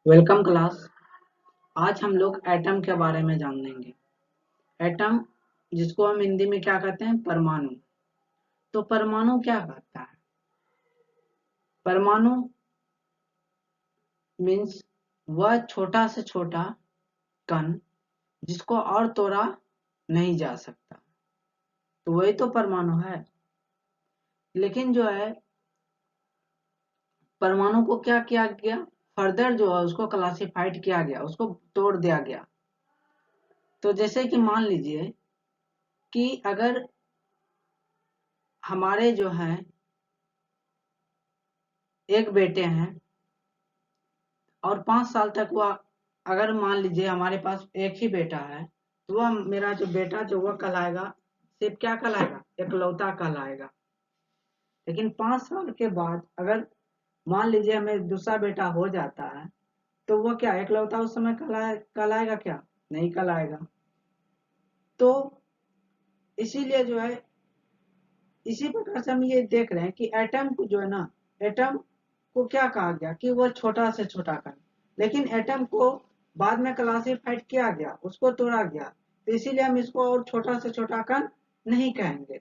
Welcome class. आज हम लोग एटम के बारे में जान लेंगे। एटम जिसको हम हिंदी में क्या कहते हैं, परमाणु। तो परमाणु क्या करता है? परमाणु मीन्स वह छोटा से छोटा कण जिसको और तोड़ा नहीं जा सकता, तो वही तो परमाणु है। लेकिन जो है परमाणु को क्या किया गया, फर्दर जो है उसको क्लासिफाइड किया गया, उसको तोड़ दिया गया। तो जैसे कि मान लीजिए कि अगर हमारे जो है एक बेटे हैं और 5 साल तक वह, अगर मान लीजिए हमारे पास एक ही बेटा है, तो वह मेरा जो बेटा जो वह कहलाएगा, सिर्फ क्या कहलाएगा, एकलौता कहलाएगा। लेकिन 5 साल के बाद अगर मान लीजिए हमें दूसरा बेटा हो जाता है, तो वह क्या एकलौता उस समय कहलाएगा? क्या नहीं कहलाएगा। तो इसीलिए जो है इसी प्रकार से हम ये देख रहे हैं कि एटम को जो है ना, एटम को क्या कहा गया कि वह छोटा से छोटा कण, लेकिन एटम को बाद में क्लासिफाइड किया गया, उसको तोड़ा गया, तो इसीलिए हम इसको और छोटा से छोटा कण नहीं कहेंगे।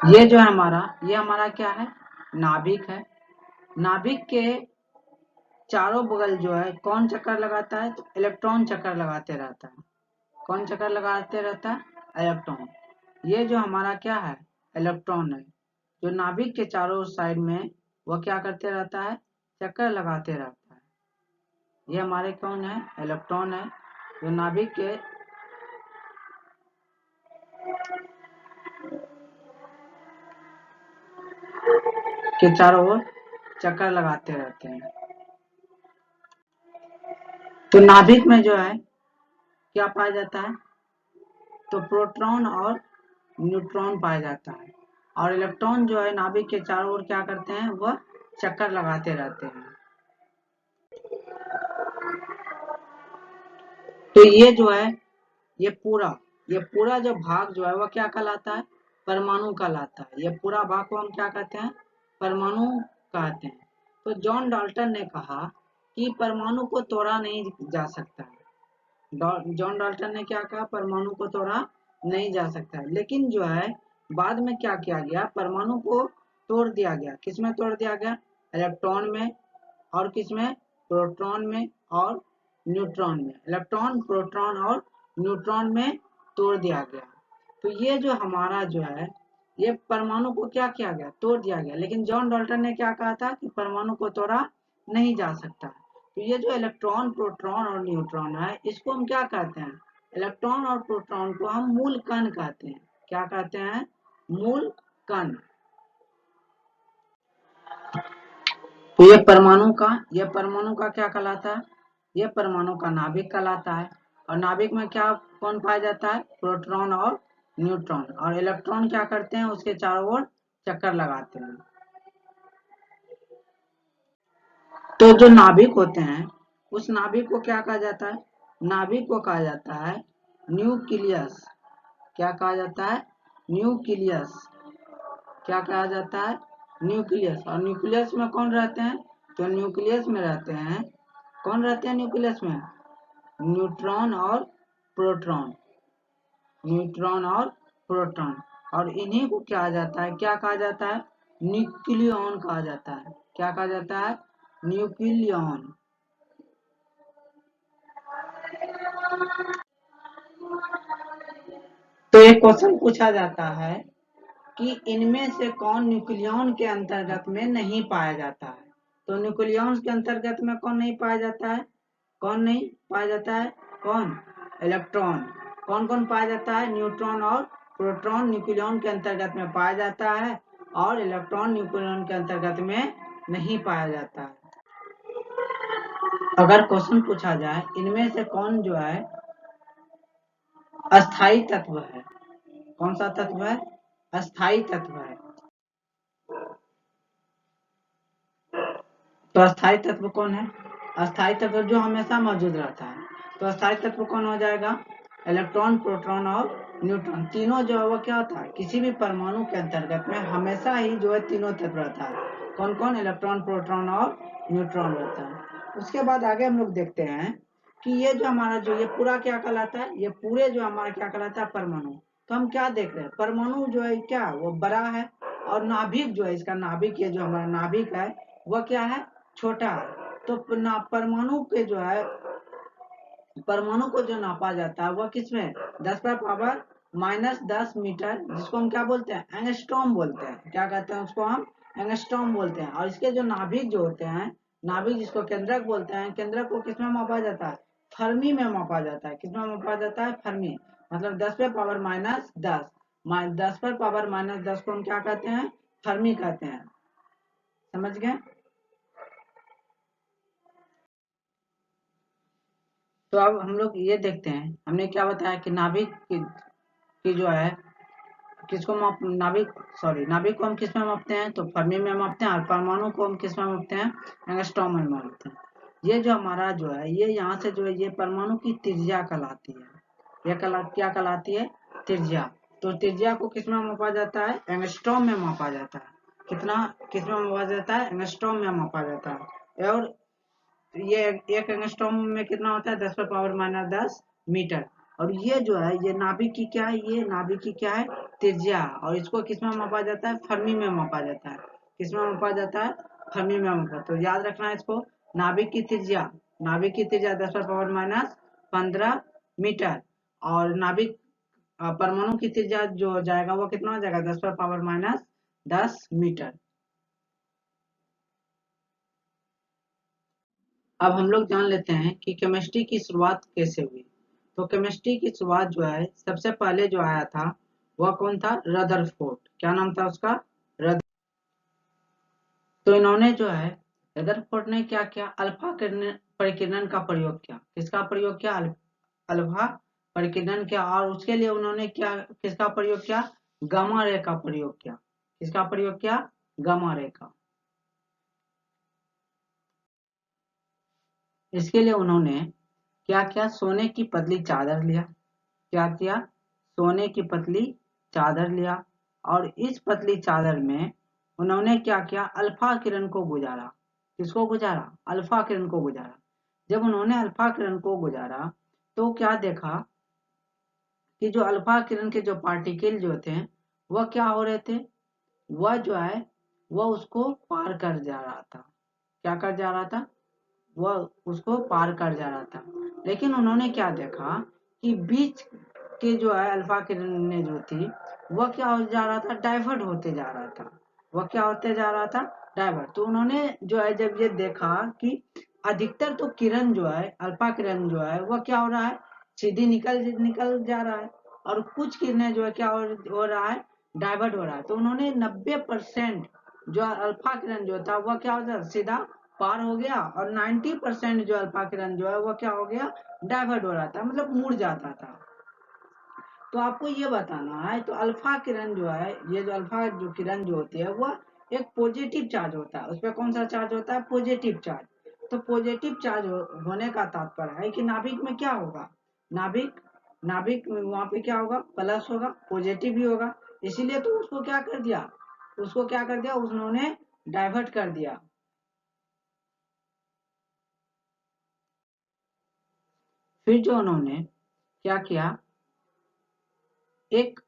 ये जो है ये हमारा क्या है, नाभिक है। नाभिक के चारों बगल जो है कौन चक्कर लगाता है, तो इलेक्ट्रॉन चक्कर लगाते रहता है। कौन चक्कर लगाते रहता है? इलेक्ट्रॉन। ये जो हमारा क्या है, इलेक्ट्रॉन है, जो नाभिक के चारों साइड में वह क्या करते रहता है, चक्कर लगाते रहता है। ये हमारे कौन है, इलेक्ट्रॉन है, जो नाभिक के चारों ओर चक्कर लगाते रहते हैं। तो नाभिक में जो है क्या पाया जाता है, तो प्रोटॉन और न्यूट्रॉन पाया जाता है, और इलेक्ट्रॉन जो है नाभिक के चारों ओर क्या करते हैं, वह चक्कर लगाते रहते हैं। तो ये जो है ये पूरा जो भाग जो है वह क्या कहलाता है, परमाणु कहलाता है। ये पूरा भाग को हम क्या कहते हैं, परमाणु कहते हैं। तो जॉन डाल्टन ने कहा कि परमाणु को तोड़ा नहीं जा सकता है। जॉन डाल्टन ने क्या कहा, परमाणु को तोड़ा नहीं जा सकता है। लेकिन जो है बाद में क्या किया गया, परमाणु को तोड़ दिया गया। किसमें तोड़ दिया गया? इलेक्ट्रॉन में, और किसमें, प्रोटॉन में और न्यूट्रॉन में। इलेक्ट्रॉन, प्रोटॉन और न्यूट्रॉन में तोड़ दिया गया। तो ये जो हमारा जो है ये परमाणु को क्या किया गया, तोड़ दिया गया। लेकिन जॉन डाल्टन ने क्या कहा था कि परमाणु को तोड़ा नहीं जा सकता। तो ये जो इलेक्ट्रॉन, प्रोटॉन और न्यूट्रॉन है, इसको हम क्या कहते हैं, इलेक्ट्रॉन और प्रोटॉन को हम मूल कण कहते हैं। क्या कहते हैं? मूल कण। तो ये परमाणु का क्या कहलाता है, ये परमाणु का नाभिक कहलाता है। और नाभिक में क्या कौन पाया जाता है, प्रोटॉन और न्यूट्रॉन। और इलेक्ट्रॉन क्या करते हैं, उसके चारों ओर चक्कर लगाते हैं। तो जो नाभिक होते हैं, उस नाभिक को क्या कहा जाता है, नाभिक को कहा जाता है न्यूक्लियस। क्या कहा जाता है? न्यूक्लियस। क्या कहा जाता है? न्यूक्लियस। और न्यूक्लियस में कौन रहते हैं, तो न्यूक्लियस में रहते हैं, कौन रहते हैं न्यूक्लियस में, न्यूट्रॉन और प्रोटॉन। न्यूट्रॉन और प्रोटॉन। और इन्हीं को क्या जाता है, क्या कहा जाता है, न्यूक्लियॉन कहा जाता है। क्या कहा जाता है? न्यूक्लियॉन। तो एक क्वेश्चन पूछा जाता है कि इनमें से कौन न्यूक्लियॉन के अंतर्गत में नहीं पाया जाता है। तो न्यूक्लियॉन के अंतर्गत में कौन नहीं पाया जाता है, कौन नहीं पाया जाता है, कौन, इलेक्ट्रॉन। कौन कौन पाया जाता है, न्यूट्रॉन और प्रोटॉन न्यूक्लियॉन के अंतर्गत में पाया जाता है, और इलेक्ट्रॉन न्यूक्लियॉन के अंतर्गत में नहीं पाया जाता है। अगर क्वेश्चन पूछा जाए इनमें से कौन जो है अस्थाई तत्व है, कौन सा तत्व है, अस्थाई तत्व है, तो अस्थाई तत्व कौन है, अस्थाई तत्व जो हमेशा मौजूद रहता है। तो अस्थाई तत्व कौन हो जाएगा, इलेक्ट्रॉन, प्रोटॉन और न्यूट्रॉन। तीनों जो है वो क्या होता है, किसी भी परमाणु के अंतर्गत में हमेशा ही जो है तीनों तत्व रहता है। कौन कौन, इलेक्ट्रॉन, प्रोटॉन और न्यूट्रॉन रहता है। उसके बाद आगे हम लोग देखते हैं कि ये जो हमारा जो ये पूरा क्या कहलाता है, ये पूरे जो हमारा क्या कहलाता है, परमाणु। तो हम क्या देख रहे हैं, परमाणु जो है क्या वो बड़ा है, और नाभिक जो है इसका नाभिक, ये जो हमारा नाभिक है वह क्या है, छोटा है। तो परमाणु के जो है, परमाणु को जो नापा जाता है वह किसमें, 10⁻⁻10 मीटर, जिसको हम क्या बोलते हैं, एंगस्ट्रॉम बोलते हैं। क्या कहते हैं उसको हम, एंगस्ट्रॉम बोलते हैं। और इसके जो नाभिक जो होते हैं, नाभिक जिसको केंद्रक बोलते हैं, केंद्रक को किसमें मापा जाता है, फर्मी में मापा जाता है। किसमें मापा जाता है, फर्मी, मतलब 10⁻⁻10, 10⁻⁻10 को हम क्या कहते हैं, फर्मी कहते हैं। समझ गए। तो अब हम लोग ये देखते हैं, हमने क्या बताया कि नाभिक की जो है किसको माप, नाभिक, सॉरी, नाभिक को हम किस में मापते हैं, तो फर्मी में मापते हैं। और परमाणु को हम किस में मापते हैं, एंगस्ट्रॉम में मापते हैं। ये जो हमारा जो है, ये यहाँ से जो है, ये परमाणु की त्रिज्या कहलाती है। ये क्या कहलाती है, त्रिज्या। तो त्रिज्या को किस में मापा जाता है, एंगस्ट्रॉम में मापा जाता है। कितना, किस में मापा जाता है, एंगस्ट्रॉम में मापा जाता है। और ये एक एंगस्ट्रॉम में कितना होता है, 10⁻⁻10 मीटर। और ये जो है, ये नाभिक की क्या है, ये नाभिक की क्या है, त्रिज्या। और इसको किसमें मापा जाता है, फर्मी में मापा जाता है। किसमें मापा जाता है, फर्मी में मापा। तो याद रखना है इसको, नाभिक की त्रिज्या, नाभिक की त्रिज्या 10⁻⁻15 मीटर। और नाभिक, परमाणु की त्रिज्या जो जाएगा वो कितना हो जाएगा, 10⁻⁻10 मीटर। अब हम लोग जान लेते हैं कि केमिस्ट्री की शुरुआत कैसे हुई। तो केमिस्ट्री की शुरुआत जो है, सबसे पहले जो आया था वह कौन था, रदरफोर्ड। क्या नाम था उसका, रदर। तो इन्होंने जो है, रदरफोर्ड ने क्या किया, अल्फा परिकिरण का प्रयोग किया। किसका प्रयोग किया, अल्फा परिकिरण किया। और उसके लिए उन्होंने क्या, किसका प्रयोग किया, गामा रे का प्रयोग किया। किसका प्रयोग किया, गामा रे का। इसके लिए उन्होंने क्या किया, सोने की पतली चादर लिया। क्या किया, सोने की पतली चादर लिया। और इस पतली चादर में उन्होंने क्या किया, अल्फा किरण को गुजारा। किसको गुजारा, अल्फा किरण को गुजारा। जब उन्होंने अल्फा किरण को गुजारा तो क्या देखा कि जो अल्फा किरण के जो पार्टिकल जो थे वह क्या हो रहे थे, वह जो है वह उसको पार कर जा रहा था। क्या कर जा रहा था, वह उसको पार कर जा रहा था। लेकिन उन्होंने क्या देखा कि बीच के जो है अल्फा किरण जो थी वह क्या हो जा रहा था, डाइवर्ट होते जा रहा था। वह क्या होते जा रहा था, डाइवर्ट। तो उन्होंने जो है जब ये देखा कि अधिकतर तो किरण जो है, अल्फा किरण जो है वह क्या हो रहा है, सीधी निकल निकल जा रहा है। और कुछ किरणें जो है क्या हो रहा है, डाइवर्ट हो रहा है। तो उन्होंने 90% जो अल्फा किरण जो था वह क्या हो जाता, सीधा पार हो गया। और 90% जो अल्फा किरण जो है वह क्या हो गया, डाइवर्ट हो रहा था, मतलब मुड़ जाता था। तो आपको ये बताना है, तो अल्फा किरण जो है, ये जो अल्फा जो किरण जो होती है वह एक पॉजिटिव चार्ज होता है। उस पर कौन सा चार्ज होता है, पॉजिटिव चार्ज। तो पॉजिटिव चार्ज होने का तात्पर्य है कि नाभिक में क्या होगा, नाभिक, नाभिक वहां पे क्या होगा, प्लस होगा, पॉजिटिव ही होगा। इसीलिए तो उसको क्या कर दिया, उसको क्या कर दिया, उन्होंने डाइवर्ट कर दिया। फिर जो उन्होंने क्या किया, एक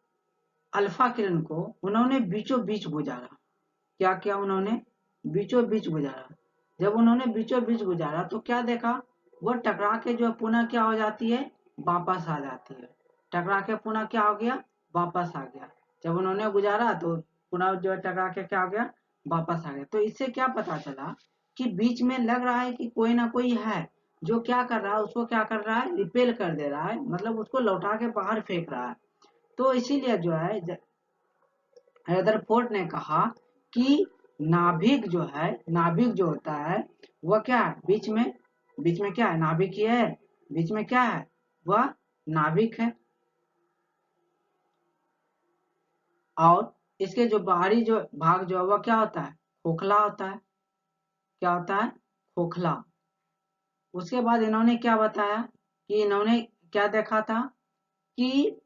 अल्फा किरण को उन्होंने बीचों बीच गुजारा। क्या किया उन्होंने, बीचों बीच गुजारा। जब उन्होंने बीचों बीच गुजारा तो क्या देखा, वो टकरा के जो पुनः क्या हो जाती है, वापस आ जाती है। टकरा के पुनः क्या हो गया, वापस आ गया। जब उन्होंने गुजारा तो पुनः जो टकरा के क्या हो गया, वापस आ गया। तो इससे क्या पता चला कि बीच में लग रहा है कि कोई ना कोई है जो क्या कर रहा है, उसको क्या कर रहा है, रिपेल कर दे रहा है, मतलब उसको लौटा के बाहर फेंक रहा है। तो इसीलिए जो है रदरफोर्ड ने कहा कि नाभिक जो है, नाभिक जो होता है वह क्या है, बीच में क्या है, नाभिक ही है। बीच में क्या है, वह नाभिक है। और इसके जो बाहरी जो भाग जो है वह क्या होता है, खोखला होता है। क्या होता है, खोखला। उसके बाद इन्होंने क्या बताया कि इन्होंने क्या देखा था कि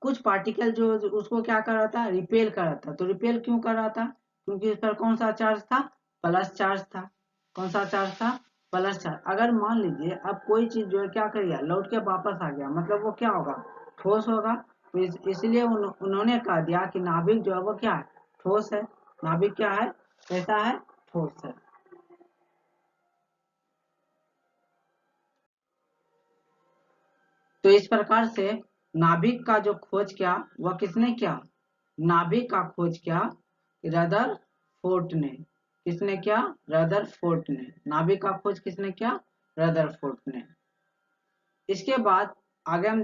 कुछ पार्टिकल जो उसको क्या कर रहा था, रिपेल कर रहा था। तो रिपेल क्यों कर रहा था, क्योंकि इस पर कौन सा चार्ज था, प्लस चार्ज था। कौन सा चार्ज था, प्लस चार्ज। अगर मान लीजिए अब कोई चीज जो है क्या कर गया, लौट के वापस आ गया, मतलब वो क्या होगा, ठोस होगा। तो इसलिए उन्होंने कह दिया कि नाभिक जो है वो क्या है, ठोस है। नाभिक क्या है, कैसा है, ठोस है। तो इस प्रकार से नाभिक का जो खोज किया वह किसने किया, नाभिक का खोज किया रदरफोर्ड ने। किसने किया, रदरफोर्ड ने। नाभिक का खोज किसने किया, रदरफोर्ड ने। इसके बाद आगे हम,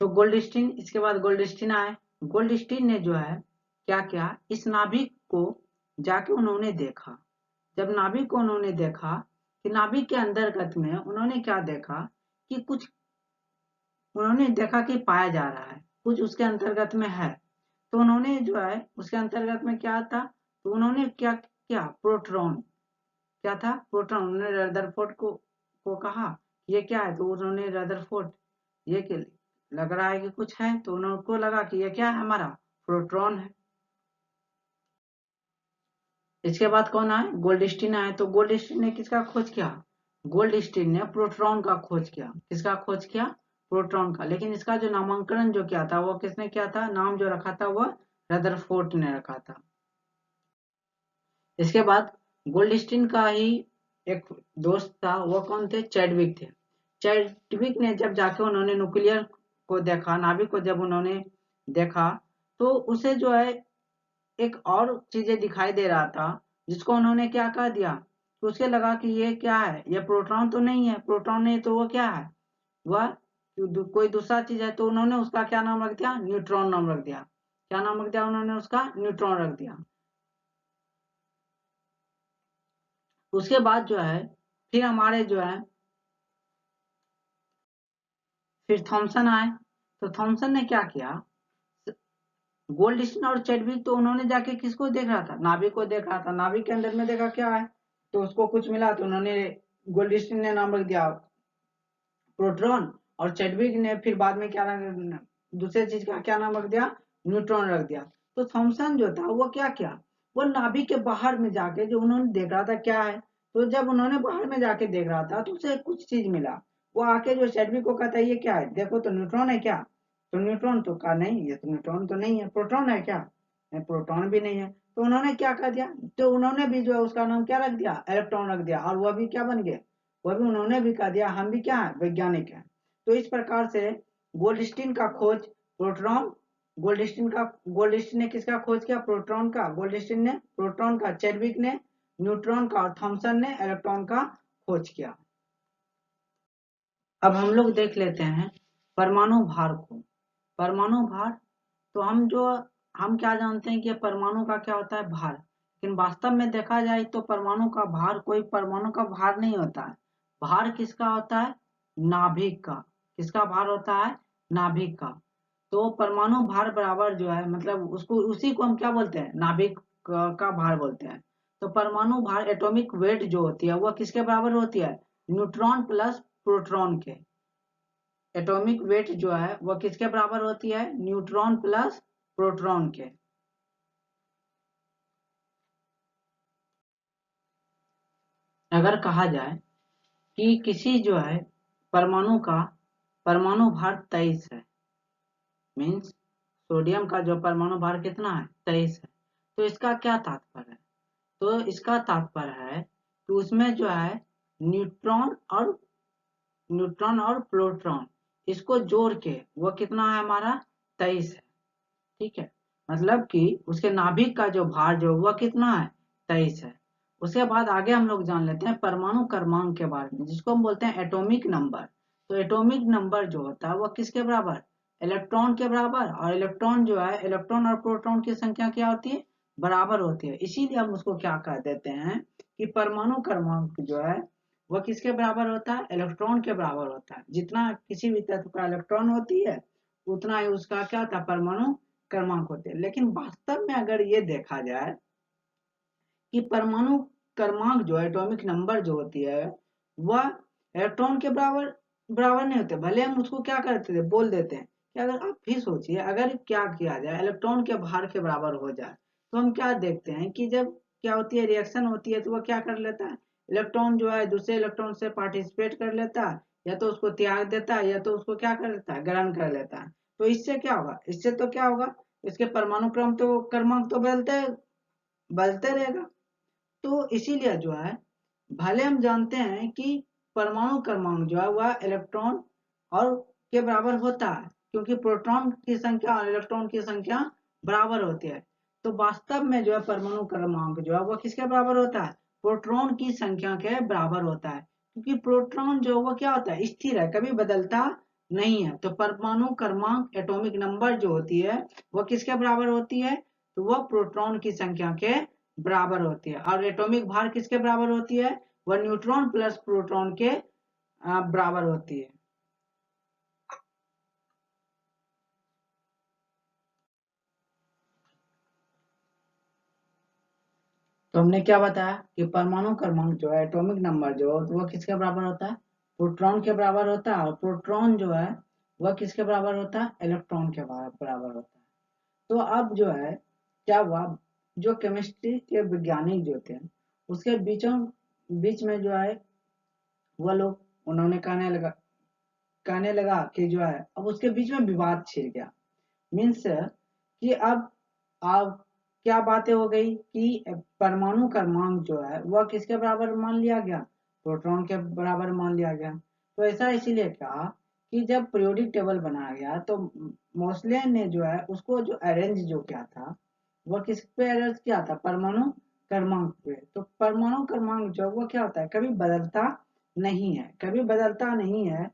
तो गोल्डस्टीन, इसके बाद गोल्डस्टीन आए। गोल्डस्टीन ने जो है क्या किया, इस नाभिक को जाके उन्होंने देखा। जब नाभिक को उन्होंने देखा कि नाभिक के अंतर्गत में उन्होंने क्या देखा कि कुछ, उन्होंने देखा कि पाया जा रहा है कुछ उसके अंतर्गत में है। तो उन्होंने जो है उसके अंतर्गत में क्या था, तो उन्होंने क्या किया, प्रोटॉन। क्या था, प्रोटॉन। उन्होंने रदरफोर्ड को कहा ये क्या है, तो उन्होंने रदरफोर्ड ये लग रहा है कि कुछ है, तो उनको लगा कि ये क्या है, हमारा प्रोटॉन है। इसके बाद कौन आए, गोल्डस्टीन आए। तो गोल्डस्टीन ने किसका खोज किया, गोल्डस्टीन ने प्रोटॉन का खोज किया। किसका खोज किया, प्रोटॉन का। लेकिन इसका जो नामांकन जो किया था वो किसने किया था, नाम जो रखा था वो रदरफोर्ड ने रखा था। इसके बाद गोल्डस्टीन का ही एक दोस्त था, वो कौन थे, चैडविक थे। चैडविक ने जब जाके उन्होंने न्यूक्लियर को देखा, नाभिक को जब उन्होंने देखा, तो उसे जो है एक और चीजें दिखाई दे रहा था, जिसको उन्होंने क्या कह दिया, तो उसे लगा कि ये क्या है, ये प्रोटॉन तो नहीं है, प्रोटॉन नहीं तो वो क्या है, वह कोई दूसरा चीज है। तो उन्होंने उसका क्या नाम रख दिया, न्यूट्रॉन नाम रख दिया। क्या नाम रख दिया उन्होंने उसका, न्यूट्रॉन रख दिया। उसके बाद जो है फिर हमारे जो है फिर थॉमसन आए। तो थॉमसन ने क्या किया, गोल्डस्टीन और चैडविक तो उन्होंने जाके किसको देख रहा था, नाभिक को देख रहा था। नाभिक के अंदर में देखा क्या है, तो उसको कुछ मिला, तो उन्होंने, गोल्डस्टीन ने नाम रख दिया प्रोटॉन, और चैडविक ने फिर बाद में क्या दूसरे चीज का क्या नाम रख दिया, न्यूट्रॉन रख दिया। तो थॉमसन जो था वो क्या किया, वो नाभिक के बाहर में जाके जो उन्होंने देख रहा था क्या है, तो जब उन्होंने बाहर में जाके देख रहा था तो उसे कुछ चीज मिला। वो आके जो चैडविक को कहता है ये क्या है, देखो तो न्यूट्रॉन है क्या, तो न्यूट्रॉन तो कहा नहीं, ये तो न्यूट्रॉन तो नहीं है, प्रोटॉन है क्या, नहीं प्रोटॉन भी नहीं है। तो उन्होंने क्या कर दिया, तो उन्होंने भी जो है उसका नाम क्या रख दिया, इलेक्ट्रॉन रख दिया, और वह भी क्या बन गए, वह भी उन्होंने भी कह दिया हम भी क्या है, वैज्ञानिक हैं। तो इस प्रकार से गोल्डस्टीन का खोज, प्रोटॉन, गोल्डस्टीन ने किसका खोज किया, प्रोटॉन का। गोल्डस्टीन ने प्रोटॉन का, चैडविक ने न्यूट्रॉन का, और थॉमसन ने इलेक्ट्रॉन का खोज किया। अब हम लोग देख लेते हैं परमाणु भार को। परमाणु भार, तो हम क्या जानते हैं कि परमाणु का क्या होता है, भार। लेकिन वास्तव में देखा जाए तो परमाणु का भार कोई परमाणु का भार नहीं होता है। भार किसका होता है, नाभिक का। किसका भार होता है, नाभिक का। तो परमाणु भार बराबर जो है, मतलब उसको, उसी को हम क्या बोलते हैं, नाभिक का भार बोलते हैं। तो परमाणु भार, एटॉमिक वेट जो होती है वह किसके बराबर होती है, न्यूट्रॉन प्लस प्रोटॉन के। एटॉमिक वेट जो है वह किसके बराबर होती है, न्यूट्रॉन प्लस प्रोटॉन के। अगर कहा जाए कि किसी जो है परमाणु का परमाणु भार 23 है, मीन्स सोडियम का जो परमाणु भार कितना है, 23 है, तो इसका क्या तात्पर्य है, तो इसका तात्पर्य है कि उसमें जो है न्यूट्रॉन और प्रोटॉन, इसको जोड़ के वो कितना है हमारा, 23 है। ठीक है, मतलब कि उसके नाभिक का जो भार जो वह कितना है, 23 है। उसके बाद आगे हम लोग जान लेते हैं परमाणु क्रमांक के बारे में, जिसको हम बोलते हैं एटॉमिक नंबर। तो एटॉमिक नंबर जो होता है वह किसके बराबर, इलेक्ट्रॉन के बराबर। और इलेक्ट्रॉन जो है, इलेक्ट्रॉन और प्रोटॉन की संख्या क्या होती है, बराबर होती है। इसीलिए हम उसको क्या कह देते हैं कि परमाणु क्रमांक जो है वह किसके बराबर होता है, इलेक्ट्रॉन के बराबर होता है। जितना किसी भी तत्व का इलेक्ट्रॉन होती है उतना ही उसका क्या था, परमाणु क्रमांक होते हैं। लेकिन वास्तव में अगर ये देखा जाए कि परमाणु क्रमांक जो है, एटॉमिक नंबर जो होती है, वह इलेक्ट्रॉन के बराबर बराबर नहीं होते। भले हम उसको क्या करते थे, बोल देते हैं कि अगर आप भी सोचिए, अगर क्या किया जाए, इलेक्ट्रॉन के भार के बराबर हो जाए, तो हम क्या देखते हैं कि जब क्या होती है, रिएक्शन होती है, तो वह क्या कर लेता है, इलेक्ट्रॉन जो है दूसरे इलेक्ट्रॉन से पार्टिसिपेट कर लेता है, या तो उसको त्याग देता है, या तो उसको क्या कर लेता है, ग्रहण कर लेता है। तो इससे क्या होगा, इससे तो क्या होगा, इसके परमाणु क्रम तो क्रमांक तो बदलते रहेगा। तो इसीलिए जो है, भले हम जानते हैं कि परमाणु क्रमांक जो है वह इलेक्ट्रॉन और के बराबर होता है, क्योंकि प्रोटॉन की संख्या और इलेक्ट्रॉन की संख्या बराबर होती है। तो वास्तव में जो है परमाणु क्रमांक जो है वह किसके बराबर होता है, प्रोटॉन की संख्या के बराबर होता है, क्योंकि प्रोटॉन जो वो क्या होता है, स्थिर है, कभी बदलता नहीं है। तो परमाणु क्रमांक एटॉमिक नंबर जो होती है वह किसके बराबर होती है, तो वह प्रोटॉन की संख्या के बराबर होती है। और एटॉमिक भार किसके बराबर होती है, वह न्यूट्रॉन प्लस प्रोटॉन के बराबर होती है। तो हमने क्या बताया कि परमाणु क्रमांक जो है, एटॉमिक नंबर जो है, तो वह किसके बराबर होता है, प्रोटॉन के बराबर होता है। और प्रोटॉन जो है वह किसके बराबर होता है, इलेक्ट्रॉन के बराबर होता है। तो अब जो है क्या हुआ, जो केमिस्ट्री के वैज्ञानिक जो थे उसके बीच में जो है वह लोग उन्होंने कहने लगा कि जो है अब उसके बीच में विवाद छिड़ गया। मीन्स कि अब क्या बातें हो गई कि परमाणु क्रमांक जो है वह किसके बराबर मान लिया गया, प्रोटॉन के बराबर मान लिया गया। तो ऐसा इसीलिए कहा कि जब पीरियोडिक टेबल बनाया गया तो मोस्ले ने जो है उसको जो अरेंज जो किया था वह किस पे अरेंज किया था, परमाणु क्रमांक पे। तो परमाणु क्रमांक जो वो क्या होता है, कभी बदलता नहीं है, कभी बदलता नहीं है।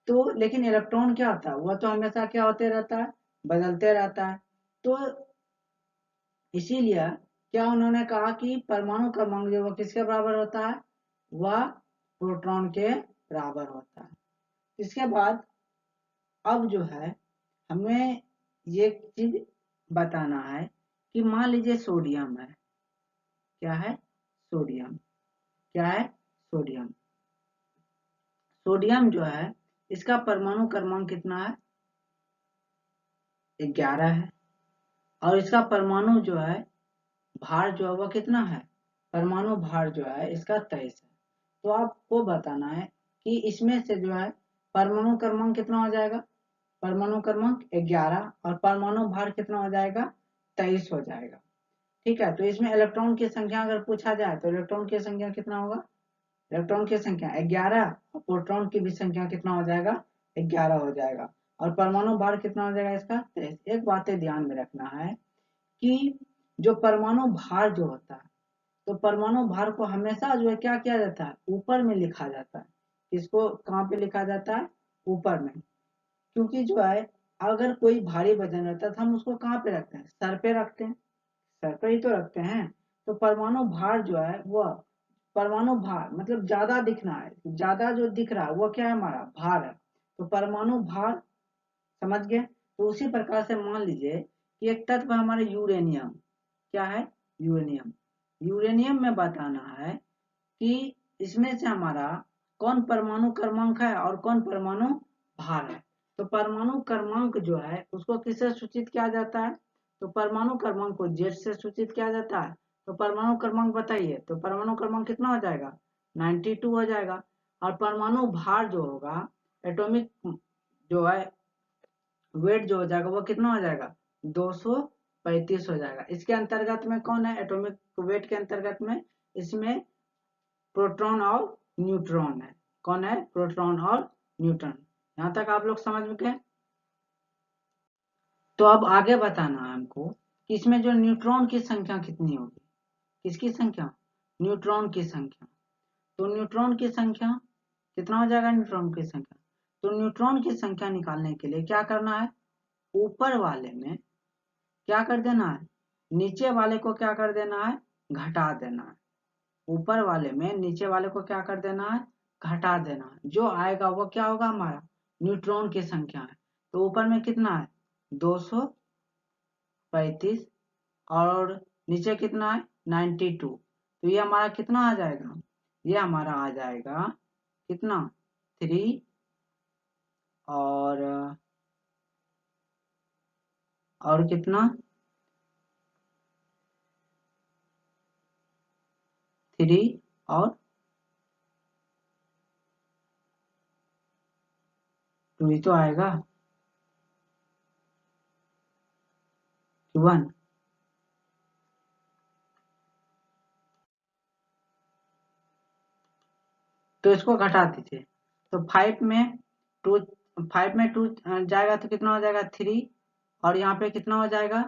तो लेकिन इलेक्ट्रॉन क्या होता है, वह तो हमेशा क्या होते रहता है, बदलते रहता है। तो इसीलिए क्या उन्होंने कहा कि परमाणु क्रमांक जो वह किसके बराबर होता है, वह प्रोटॉन के बराबर होता है। इसके बाद अब जो है हमें ये चीज बताना है कि मान लीजिए सोडियम है, क्या है, सोडियम, क्या है, सोडियम। सोडियम जो है इसका परमाणु क्रमांक कितना है, 11 है। और इसका परमाणु जो है भार जो है वह कितना है, परमाणु भार जो है इसका 23 है। तो आपको बताना है कि इसमें से जो है परमाणु क्रमांक कितना हो जाएगा, परमाणु क्रमांक 11 और परमाणु भार कितना हो जाएगा, 23 हो जाएगा। ठीक है, तो इसमें इलेक्ट्रॉन की संख्या अगर पूछा जाए तो इलेक्ट्रॉन की संख्या कितना होगा, इलेक्ट्रॉन की संख्या 11 और प्रोटॉन की भी संख्या कितना हो जाएगा, 11 हो जाएगा। और परमाणु भार कितना हो जाएगा इसका, 23। एक बात ध्यान में रखना है कि जो परमाणु भार जो होता है, तो परमाणु भार को हमेशा जो है क्या किया जाता है, ऊपर में लिखा जाता है। इसको कहाँ पे लिखा जाता है, ऊपर में। क्योंकि जो है अगर कोई भारी वजन रहता है तो हम उसको कहाँ पे रखते हैं, सर पे रखते हैं, सर पे ही तो रखते हैं। तो परमाणु भार जो है वह, परमाणु भार मतलब ज्यादा दिखना है, ज्यादा जो दिख रहा है वो क्या है, हमारा भार है। तो परमाणु भार, समझ गए। तो उसी प्रकार से मान लीजिए कि एक तत्व हमारे यूरेनियम, क्या है, यूरेनियम। यूरेनियम में बताना है कि इसमें से हमारा कौन परमाणु क्रमांक है और कौन परमाणु भार है। तो परमाणु क्रमांक जो है उसको किससे सूचित किया जाता है, तो परमाणु क्रमांक को जेड से सूचित किया जाता है। तो परमाणु क्रमांक बताइए, तो परमाणु क्रमांक कितना हो जाएगा, 92 हो जाएगा। और परमाणु भार जो होगा, एटॉमिक जो है वेट जो हो जाएगा वो कितना हो जाएगा, 235 हो जाएगा। इसके अंतर्गत में कौन है, एटॉमिक वेट के अंतर्गत में इसमें प्रोटॉन और न्यूट्रॉन है। कौन है, प्रोटॉन और न्यूट्रॉन। यहां तक आप लोग समझ में गए। तो अब आगे बताना है हमको कि इसमें जो न्यूट्रॉन की संख्या कितनी होगी, किसकी संख्या, न्यूट्रॉन की संख्या। तो न्यूट्रॉन की संख्या कितना हो जाएगा, न्यूट्रॉन की संख्या। तो न्यूट्रॉन की संख्या निकालने के लिए क्या करना है, ऊपर वाले में क्या कर देना है, नीचे वाले को क्या कर देना है, घटा देना है। ऊपर वाले में नीचे वाले को क्या कर देना है, घटा देना है। जो आएगा वो क्या होगा, हमारा न्यूट्रॉन की संख्या है। तो ऊपर में कितना है, 235 और नीचे कितना है, 92। तो ये हमारा कितना आ जाएगा, ये हमारा आ जाएगा कितना, 3 और कितना, 3 और 2 ही तो आएगा कि 1। तो इसको घटा दीजिए। तो 5 में 2 जाएगा तो कितना हो जाएगा 3, और यहाँ पे कितना हो जाएगा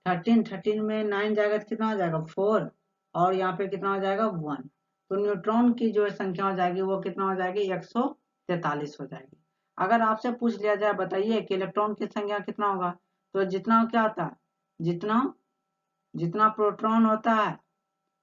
13 में 9 जाएगा तो कितना हो जाएगा 4, और यहाँ पे कितना हो जाएगा 1। तो न्यूट्रॉन की जो संख्या हो जाएगी वो कितना हो जाएगी 143 हो जाएगी। अगर आपसे पूछ लिया जाए बताइए कि इलेक्ट्रॉन की संख्या कितना होगा, तो जितना क्या होता है, जितना जितना प्रोटॉन होता है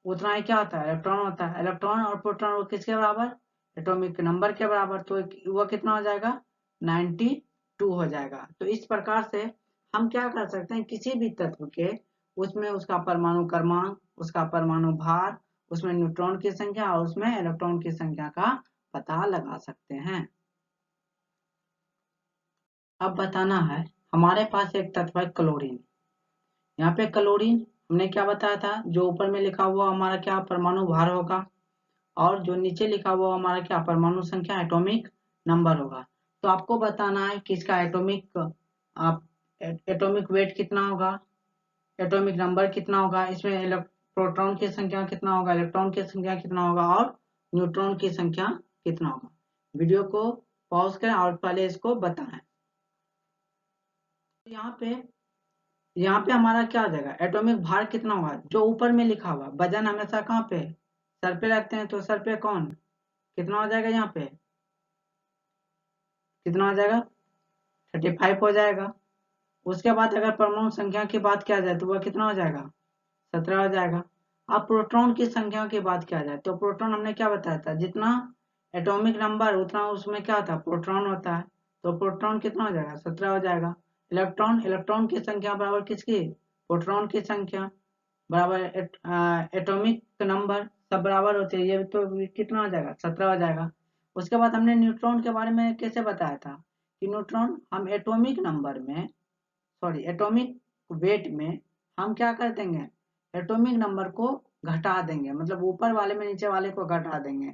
उतना ही क्या होता है इलेक्ट्रॉन होता है। इलेक्ट्रॉन और प्रोटॉन वो किसके बराबर, एटॉमिक नंबर के बराबर। तो वो कितना हो जाएगा 92 हो जाएगा। तो इस प्रकार से हम क्या कर सकते हैं, किसी भी तत्व के उसमें उसका परमाणु क्रमांक, उसका परमाणु भार, उसमें न्यूट्रॉन की संख्या और उसमें इलेक्ट्रॉन की संख्या का पता लगा सकते हैं। अब बताना है, हमारे पास एक तत्व है क्लोरीन। यहाँ पे क्लोरीन हमने क्या बताया था, जो ऊपर में लिखा हुआ हमारा क्या परमाणु भार होगा, और जो नीचे लिखा हुआ हमारा क्या परमाणु संख्या एटॉमिक नंबर होगा। तो आपको बताना है कि इसका एटॉमिक वेट कितना होगा, एटॉमिक नंबर कितना होगा, इसमें प्रोटॉन की संख्या कितना होगा, इलेक्ट्रॉन की संख्या कितना होगा, और न्यूट्रॉन की संख्या कितना होगा। वीडियो को पॉज करें और पहले इसको बताएं। यहाँ पे हमारा क्या आ जाएगा, एटॉमिक भार कितना होगा, जो ऊपर में लिखा हुआ। वजन हमेशा कहाँ पे, सर पे रखते हैं, तो सर पे कौन कितना हो जाएगा, यहाँ पे कितना हो जाएगा 35 हो जाएगा। उसके बाद अगर परमाणु संख्या की बात किया जाए तो वह कितना हो जाएगा 17 हो जाएगा। अब प्रोटॉन की संख्या की बात किया जाए तो प्रोटॉन हमने क्या बताया था, जितना एटॉमिक नंबर उतना उसमें क्या होता है प्रोटॉन होता है। तो प्रोटॉन कितना हो जाएगा 17 हो जाएगा। इलेक्ट्रॉन की संख्या बराबर किसकी, प्रोटॉन की संख्या बराबर एटॉमिक नंबर, सब बराबर होते हैं, ये तो कितना हो जाएगा 17 हो जाएगा। उसके बाद हमने न्यूट्रॉन के बारे में कैसे बताया था कि न्यूट्रॉन हम एटॉमिक नंबर में, सॉरी एटॉमिक वेट में हम क्या कर देंगे, एटॉमिक नंबर को घटा देंगे, मतलब ऊपर वाले में नीचे वाले को घटा देंगे।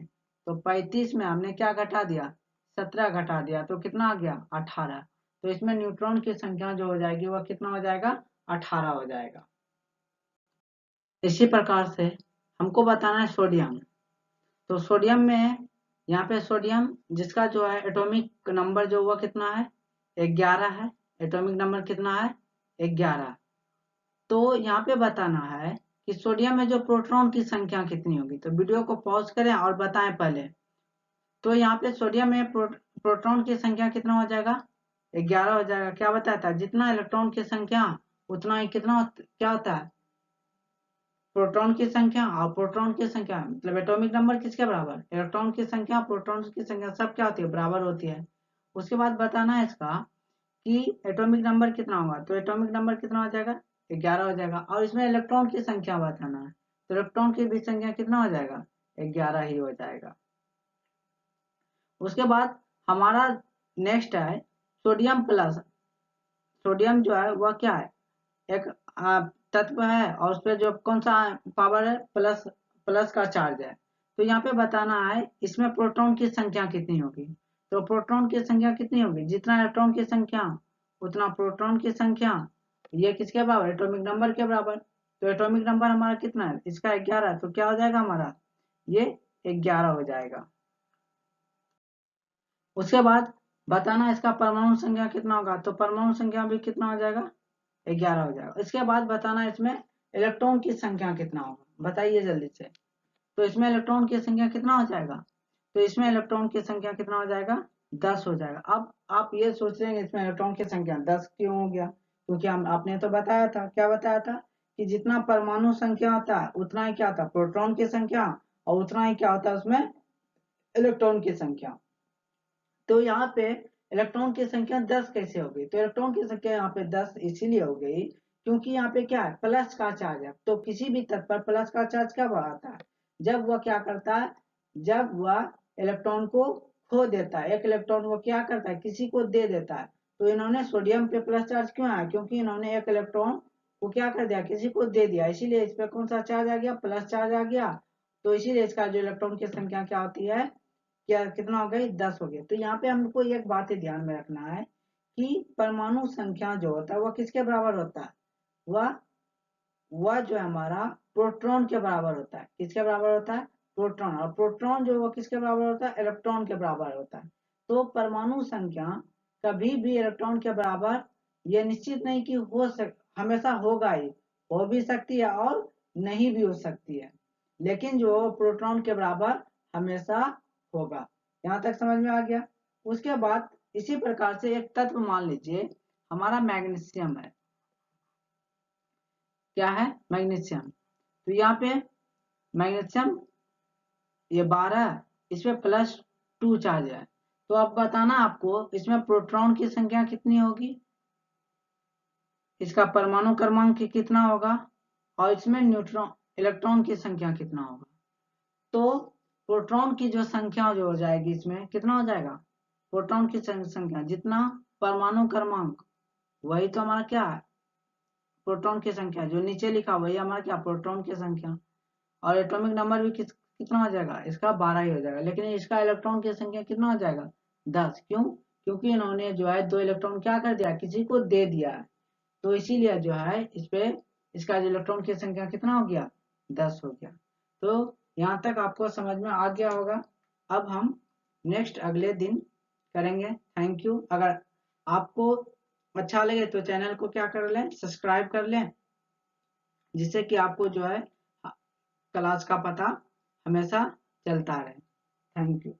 तो 35 में हमने क्या घटा दिया 17 घटा दिया, तो कितना आ गया 18। तो इसमें न्यूट्रॉन की संख्या जो हो जाएगी वह कितना हो जाएगा 18 हो जाएगा। इसी प्रकार से हमको बताना है सोडियम। तो सोडियम में यहाँ पे सोडियम जिसका जो है एटॉमिक नंबर जो हुआ कितना है 11 है। एटॉमिक नंबर कितना है 11। तो यहाँ पे बताना है कि सोडियम में जो प्रोटॉन की संख्या कितनी होगी। तो वीडियो को पॉज करें और बताएं पहले। तो यहाँ पे सोडियम में प्रोटॉन की संख्या कितना हो जाएगा 11 हो जाएगा। क्या बताया था, जितना इलेक्ट्रॉन की संख्या उतना ही कितना क्या होता है प्रोटॉन की संख्या, और प्रोटॉन की संख्या मतलब एटॉमिक नंबर किसके बराबर, इलेक्ट्रॉन की संख्या प्रोटॉन की संख्या सब क्या होती है बराबर होती है। उसके बाद बताना है इसका कि एटॉमिक नंबर कितना होगा। तो एटॉमिक नंबर कितना हो जाएगा 11 हो जाएगा, और इसमें इलेक्ट्रॉन की संख्या बताना है। तो इलेक्ट्रॉन की भी संख्या कितना हो जाएगा 11 ही हो जाएगा। उसके बाद हमारा नेक्स्ट है सोडियम प्लस। सोडियम जो है वह क्या है, एक तत्व है, और उस पर जो कौन सा पावर है प्लस, प्लस का चार्ज है। तो यहाँ पे बताना है इसमें प्रोटॉन की संख्या कितनी होगी। तो प्रोटॉन की संख्या कितनी होगी, जितना इलेक्ट्रॉन की संख्या उतना प्रोटॉन की संख्या, ये किसके बराबर एटॉमिक नंबर के बराबर। तो एटॉमिक नंबर हमारा कितना है, इसका 11, तो क्या हो जाएगा हमारा ये 11 हो जाएगा। उसके बाद बताना इसका परमाणु संख्या कितना होगा। तो परमाणु संख्या भी कितना हो जाएगा 11 हो जाएगा। इसके बाद बताना इसमें इलेक्ट्रॉन की संख्या कितना होगा, बताइए जल्दी से। तो इसमें इलेक्ट्रॉन की संख्या कितना हो जाएगा, तो इसमें इलेक्ट्रॉन की संख्या कितना हो जाएगा 10 हो जाएगा। अब आप ये सोच रहे हैं इसमें इलेक्ट्रॉन की संख्या 10 क्यों हो गया, क्योंकि हम आपने तो बताया था, क्या बताया था कि जितना परमाणु संख्या होता है उतना ही क्या होता है प्रोटॉन की संख्या, और उतना ही क्या होता है उसमें इलेक्ट्रॉन की संख्या। तो यहाँ पे इलेक्ट्रॉन की संख्या 10 कैसे हो गई, तो इलेक्ट्रॉन की संख्या यहाँ पे 10 इसीलिए हो गई क्योंकि यहाँ पे क्या है प्लस का चार्ज है। तो किसी भी तत्व पर प्लस का चार्ज कब आता है, जब वह क्या करता है, जब वह इलेक्ट्रॉन को खो देता है, एक इलेक्ट्रॉन वो क्या करता है किसी को दे देता है। तो इन्होंने सोडियम पे प्लस चार्ज क्यों आया, क्योंकि इन्होंने एक इलेक्ट्रॉन को क्या कर दिया किसी को दे दिया, इसीलिए इस पे कौन सा चार्ज आ गया प्लस चार्ज आ गया। तो इसीलिए इसका जो इलेक्ट्रॉन की संख्या क्या होती है, क्या कितना हो गई, 10 हो गया। तो यहाँ पे हमको एक बात ही ध्यान में रखना है कि परमाणु संख्या जो होता है वह किसके बराबर होता है, वह जो है हमारा प्रोटॉन के बराबर होता है। किसके बराबर होता है, प्रोटॉन। और प्रोटॉन जो है किसके बराबर होता है, इलेक्ट्रॉन के बराबर होता है। तो परमाणु संख्या कभी भी इलेक्ट्रॉन के बराबर ये निश्चित नहीं कि हमेशा होगा ही, हो भी सकती है और नहीं भी हो सकती है, लेकिन जो प्रोटॉन के बराबर हमेशा होगा। यहाँ तक समझ में आ गया। उसके बाद इसी प्रकार से एक तत्व मान लीजिए हमारा मैग्नीशियम है। क्या है, मैग्नीशियम। तो यहाँ पे मैग्नीशियम ये 12, इसमें +2 चार्ज है। तो अब बताना आपको इसमें प्रोटॉन की संख्या कितनी होगी, इसका परमाणु क्रमांक कितना होगा, और इसमें न्यूट्रॉन इलेक्ट्रॉन की संख्या कितना होगा। तो प्रोटॉन की जो संख्या जो हो जाएगी इसमें कितना हो जाएगा, प्रोटॉन की संख्या जितना परमाणु क्रमांक, वही तो हमारा क्या है, प्रोटॉन की संख्या जो नीचे लिखा वही हमारा क्या, प्रोटॉन की संख्या। और एटॉमिक नंबर भी कितना हो जाएगा, इसका 12 ही हो जाएगा। लेकिन इसका इलेक्ट्रॉन की संख्या कितना हो जाएगा, 10। क्यों, क्योंकि इन्होंने जो है 2 इलेक्ट्रॉन क्या कर दिया, किसी को दे दिया है। तो इसीलिए जो है इस पे इसका जो इलेक्ट्रॉन की संख्या कितना हो गया, 10 हो गया। तो यहाँ तक आपको समझ में आ गया होगा। अब हम नेक्स्ट अगले दिन करेंगे। Thank you. अगर आपको अच्छा लगे तो चैनल को क्या कर लें, सब्सक्राइब कर लें, जिससे कि आपको जो है क्लास का पता हमेशा चलता रहे। Thank you.